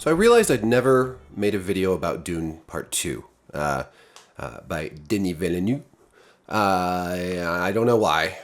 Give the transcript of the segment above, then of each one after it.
So I realized I'd never made a video about Dune Part 2 by Denis Villeneuve. I don't know why.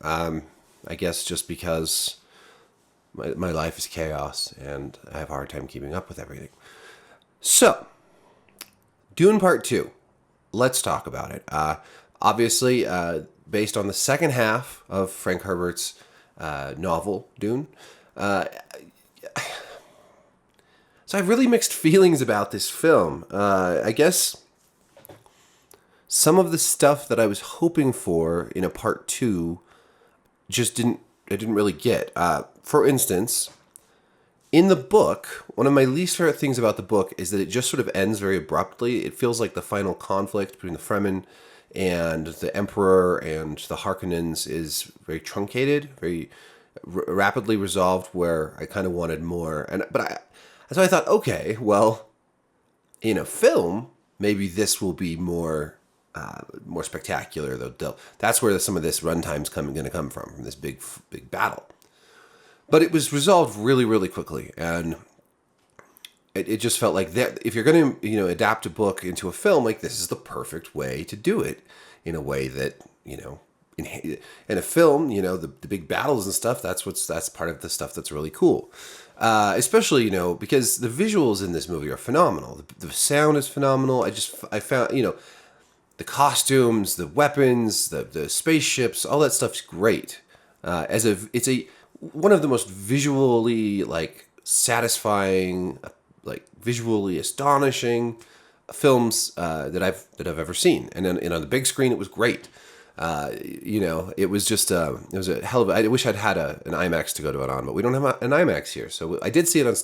I guess just because my life is chaos and I have a hard time keeping up with everything. So, Dune Part 2. Let's talk about it. Obviously, based on the second half of Frank Herbert's novel, Dune. So I have really mixed feelings about this film. I guess some of the stuff that I was hoping for in a part two I didn't really get. For instance, in the book, one of my least favorite things about the book is that it just sort of ends very abruptly. It feels like the final conflict between the Fremen and the Emperor and the Harkonnens is very truncated, very rapidly resolved, where I kind of wanted more. So I thought, okay, well, in a film, maybe this will be more spectacular. Though that's where some of this runtime's going to come from this big battle. But it was resolved really, really quickly, and it just felt like that. If you're going to adapt a book into a film, like this is the perfect way to do it in a way that in a film, the big battles and stuff. That's part of the stuff that's really cool. Especially, because the visuals in this movie are phenomenal. The sound is phenomenal. I found, the costumes, the weapons, the spaceships, all that stuff's great. It's one of the most visually satisfying, visually astonishing films that I've ever seen. And on the big screen, it was great. It was just it was a hell of I wish I'd had an IMAX to go to it on, but we don't have an IMAX here. So I did see it on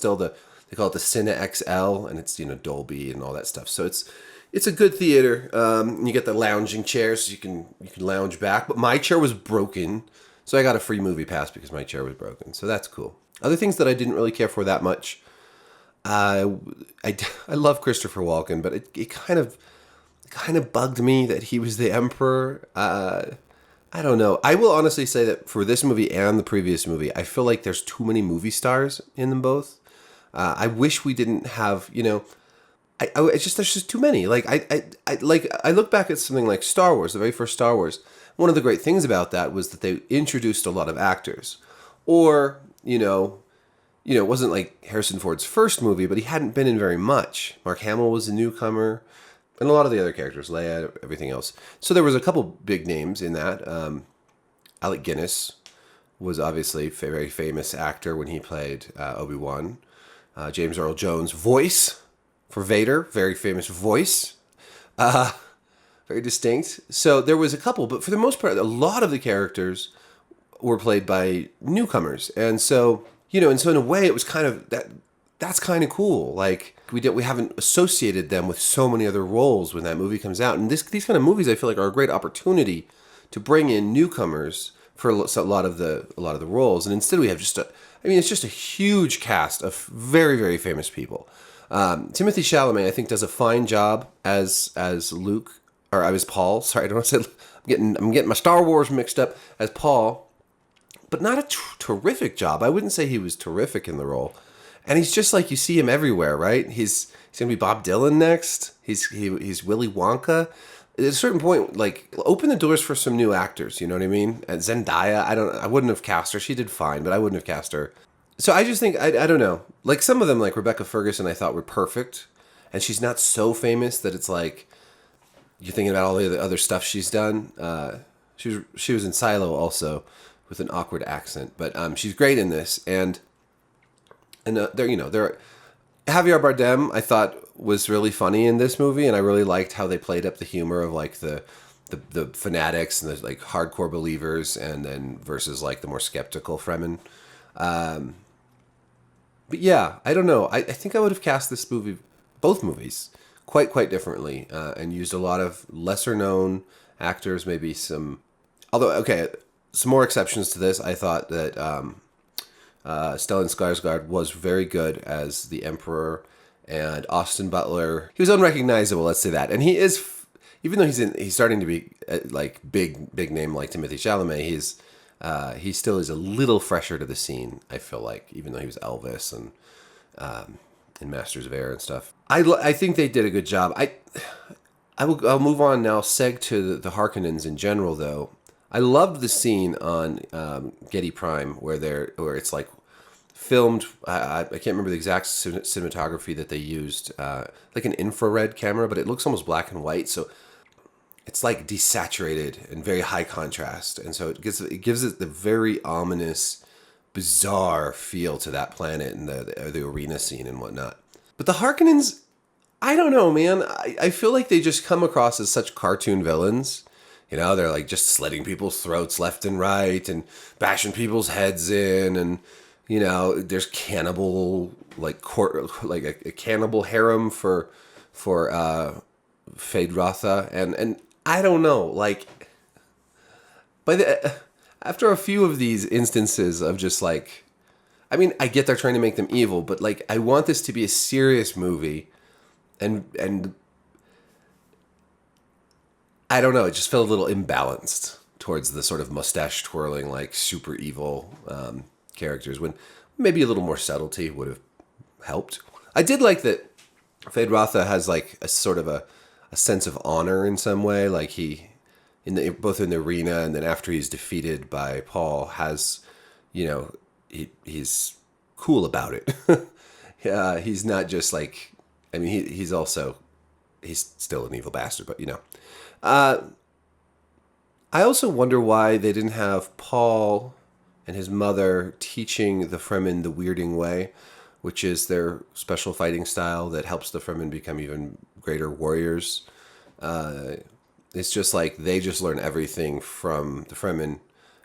they call it the Cine XL, and it's Dolby and all that stuff. So it's a good theater. You get the lounging chairs, so you can lounge back. But my chair was broken, so I got a free movie pass because my chair was broken. So that's cool. Other things that I didn't really care for that much. I love Christopher Walken, but it kind of bugged me that he was the Emperor. I don't know. I will honestly say that for this movie and the previous movie, I feel like there's too many movie stars in them both. I wish we didn't have, it's just there's just too many. I look back at something like Star Wars, the very first Star Wars. One of the great things about that was that they introduced a lot of actors, or it wasn't like Harrison Ford's first movie, but he hadn't been in very much. Mark Hamill was a newcomer. And a lot of the other characters, Leia, everything else. So there was a couple big names in that. Alec Guinness was obviously a very famous actor when he played Obi-Wan. James Earl Jones' voice for Vader, very famous voice. Very distinct. So there was a couple, but for the most part, a lot of the characters were played by newcomers. And so, in a way, it was kind of that's kind of cool. We haven't associated them with so many other roles when that movie comes out. And these kind of movies, I feel like, are a great opportunity to bring in newcomers for a lot of the roles. And instead, we have it's just a huge cast of very, very famous people. Timothée Chalamet, I think, does a fine job as Luke, or as Paul. Sorry, I don't want to say. I'm getting my Star Wars mixed up as Paul, but not a terrific job. I wouldn't say he was terrific in the role. And he's just you see him everywhere, right? He's gonna be Bob Dylan next. He's Willy Wonka. At a certain point, open the doors for some new actors. You know what I mean? And Zendaya, I wouldn't have cast her. She did fine, but I wouldn't have cast her. So I just think I don't know. Some of them, like Rebecca Ferguson, I thought were perfect, and she's not so famous that it's you're thinking about all the other stuff she's done. She was in Silo also with an awkward accent, but she's great in this and. And Javier Bardem, I thought, was really funny in this movie, and I really liked how they played up the humor of the fanatics and the hardcore believers, and then versus the more skeptical Fremen. But yeah, I don't know. I think I would have cast both movies, quite differently, and used a lot of lesser known actors, maybe some. Although, okay, some more exceptions to this. I thought that. Stellan Skarsgård was very good as the Emperor, and Austin Butler, he was unrecognizable, let's say that. And he is, even though he's starting to be big name like Timothée Chalamet, he still is a little fresher to the scene, I feel like, even though he was Elvis and in Masters of Air and stuff. I think they did a good job. I'll move on now. Seg to the Harkonnens in general, though. I loved the scene on Getty Prime where it's like filmed. I can't remember the exact cinematography that they used, like an infrared camera, but it looks almost black and white. So it's like desaturated and very high contrast, and so it gives it the very ominous, bizarre feel to that planet and the arena scene and whatnot. But the Harkonnens, I don't know, man. I feel like they just come across as such cartoon villains. You know, they're like just slitting people's throats left and right and bashing people's heads in, and you know, there's cannibal like like a cannibal harem for Feyd-Rautha, and I don't know, like by the after a few of these instances of just like, I mean, I get they're trying to make them evil, but like I want this to be a serious movie, and I don't know, it just felt a little imbalanced towards the sort of mustache twirling like super evil characters, when maybe a little more subtlety would have helped. I did like that Feyd-Rautha has like a sort of a sense of honor in some way, like he both in the arena and then after he's defeated by Paul has, you know, he's cool about it. He's not just like, I mean, he's still an evil bastard, but you know. I also wonder why they didn't have Paul and his mother teaching the Fremen the Weirding Way, which is their special fighting style that helps the Fremen become even greater warriors. It's just like they just learn everything from the Fremen,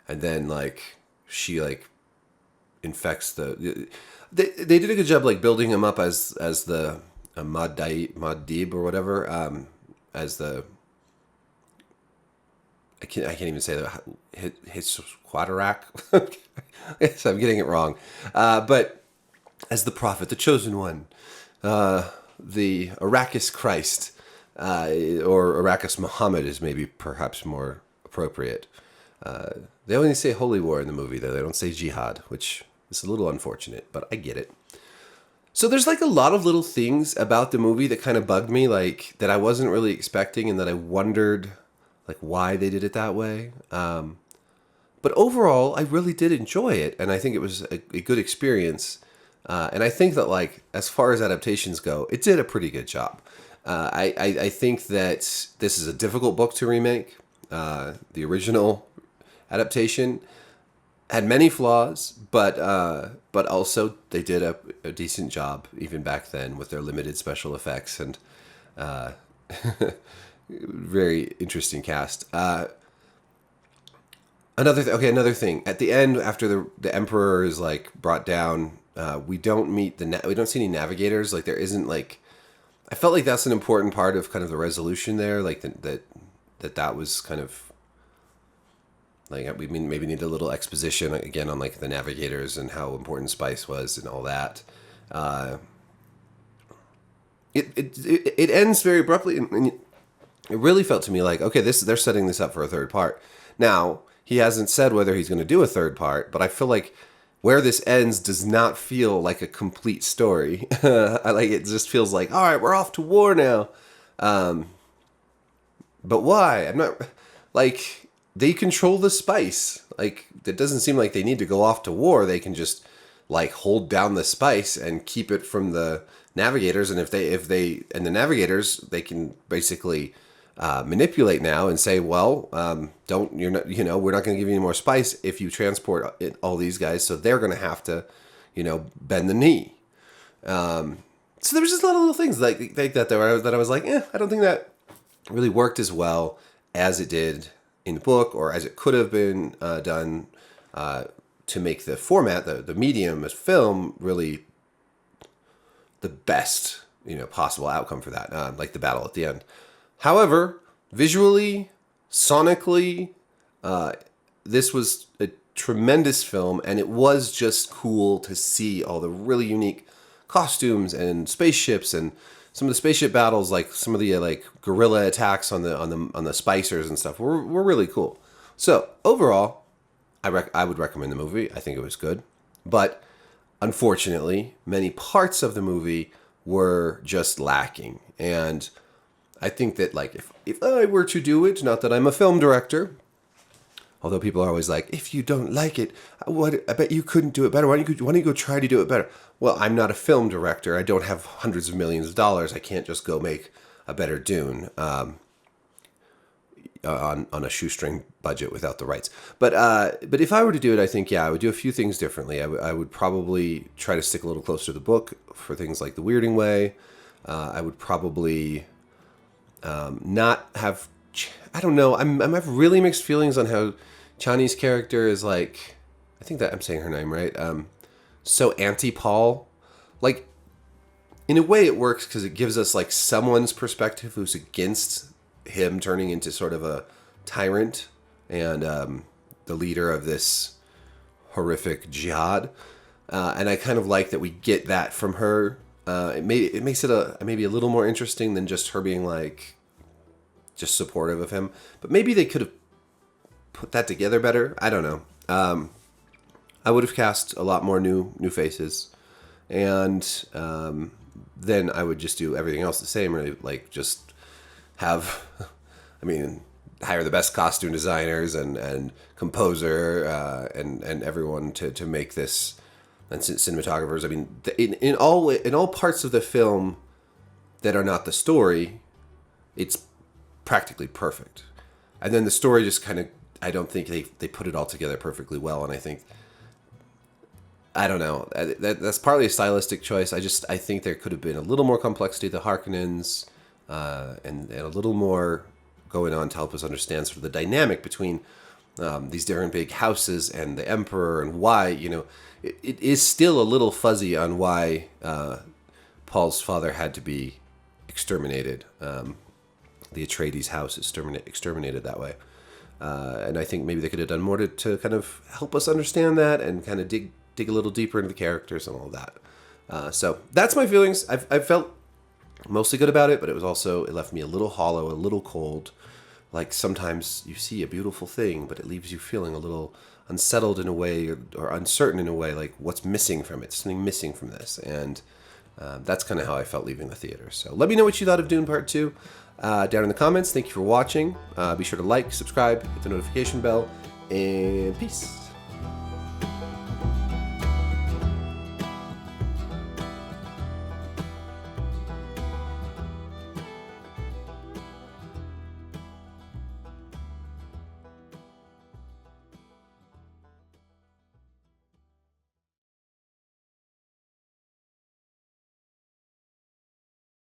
and then like she like infects the. They did a good job like building him up as the Muad'Dib or whatever, as the. I can't even say that. His Quadrak. Yes, I'm getting it wrong. But as the prophet, the chosen one, the Arrakis Christ, or Arrakis Muhammad is maybe perhaps more appropriate. They only say holy war in the movie, though. They don't say jihad, which is a little unfortunate, but I get it. So there's like a lot of little things about the movie that kind of bugged me, like that I wasn't really expecting and that I wondered like why they did it that way. But overall, I really did enjoy it, and I think it was a good experience. And I think that like as far as adaptations go, it did a pretty good job. I think that this is a difficult book to remake. The original adaptation had many flaws, but also they did a decent job even back then with their limited special effects and very interesting cast. Another thing at the end, after the Emperor is like brought down, we don't see any navigators. Like there isn't like, I felt like that's an important part of kind of the resolution there. Like that was kind of like we maybe need a little exposition again on like the navigators and how important spice was and all that. It ends very abruptly, and it really felt to me like, okay, they're setting this up for a third part. Now, he hasn't said whether he's going to do a third part, but I feel like where this ends does not feel like a complete story. It just feels like, all right, we're off to war now. But why? I'm not like they control the spice. Like it doesn't seem like they need to go off to war. They can just like hold down the spice and keep it from the navigators. And if they and the navigators, they can basically manipulate now and say, well, we're not going to give you any more spice if you transport all these guys. So they're going to have to, bend the knee. So there was just a lot of little things like that that I was like, I don't think that really worked as well as it did in the book, or as it could have been done to make the format, the medium as film, really the best possible outcome for that, like the battle at the end. However, visually, sonically, this was a tremendous film, and it was just cool to see all the really unique costumes and spaceships, and some of the spaceship battles, like some of the like guerrilla attacks on the spicers and stuff, were really cool. So overall, I would recommend the movie. I think it was good, but unfortunately, many parts of the movie were just lacking. And I think that, like, if I were to do it, not that I'm a film director, although people are always like, if you don't like it, I bet you couldn't do it better. Why don't you go try to do it better? Well, I'm not a film director. I don't have hundreds of millions of dollars. I can't just go make a better Dune on a shoestring budget without the rights. But if I were to do it, I think, I would do a few things differently. I would probably try to stick a little closer to the book for things like the weirding way. I would probably not have... I don't know. I have really mixed feelings on how Chani's character is, like... I think that I'm saying her name right. So anti-Paul. Like, in a way it works because it gives us, like, someone's perspective who's against him turning into sort of a tyrant and the leader of this horrific jihad. And I kind of like that we get that from her. It makes it maybe a little more interesting than just her being, like, just supportive of him. But maybe they could have put that together better. I don't know. I would have cast a lot more new faces. And then I would just do everything else the same, really, like, just have, hire the best costume designers and composer and everyone to make this, and cinematographers. I mean, in all parts of the film that are not the story, it's practically perfect. And then the story just kind of, I don't think they put it all together perfectly well. And I think, I don't know, that's partly a stylistic choice. I think there could have been a little more complexity to the Harkonnens. And a little more going on to help us understand sort of the dynamic between these different big houses and the Emperor, and why, it is still a little fuzzy on why Paul's father had to be exterminated. The Atreides house is exterminated that way. And I think maybe they could have done more to kind of help us understand that and kind of dig a little deeper into the characters and all of that. So that's my feelings. I felt mostly good about it, but it left me a little hollow, a little cold. Like, sometimes you see a beautiful thing, but it leaves you feeling a little unsettled in a way, or uncertain in a way, like, what's missing from it? Something missing from this. And that's kind of how I felt leaving the theater. So let me know what you thought of Dune Part 2 down in the comments. Thank you for watching. Be sure to like, subscribe, hit the notification bell, and peace.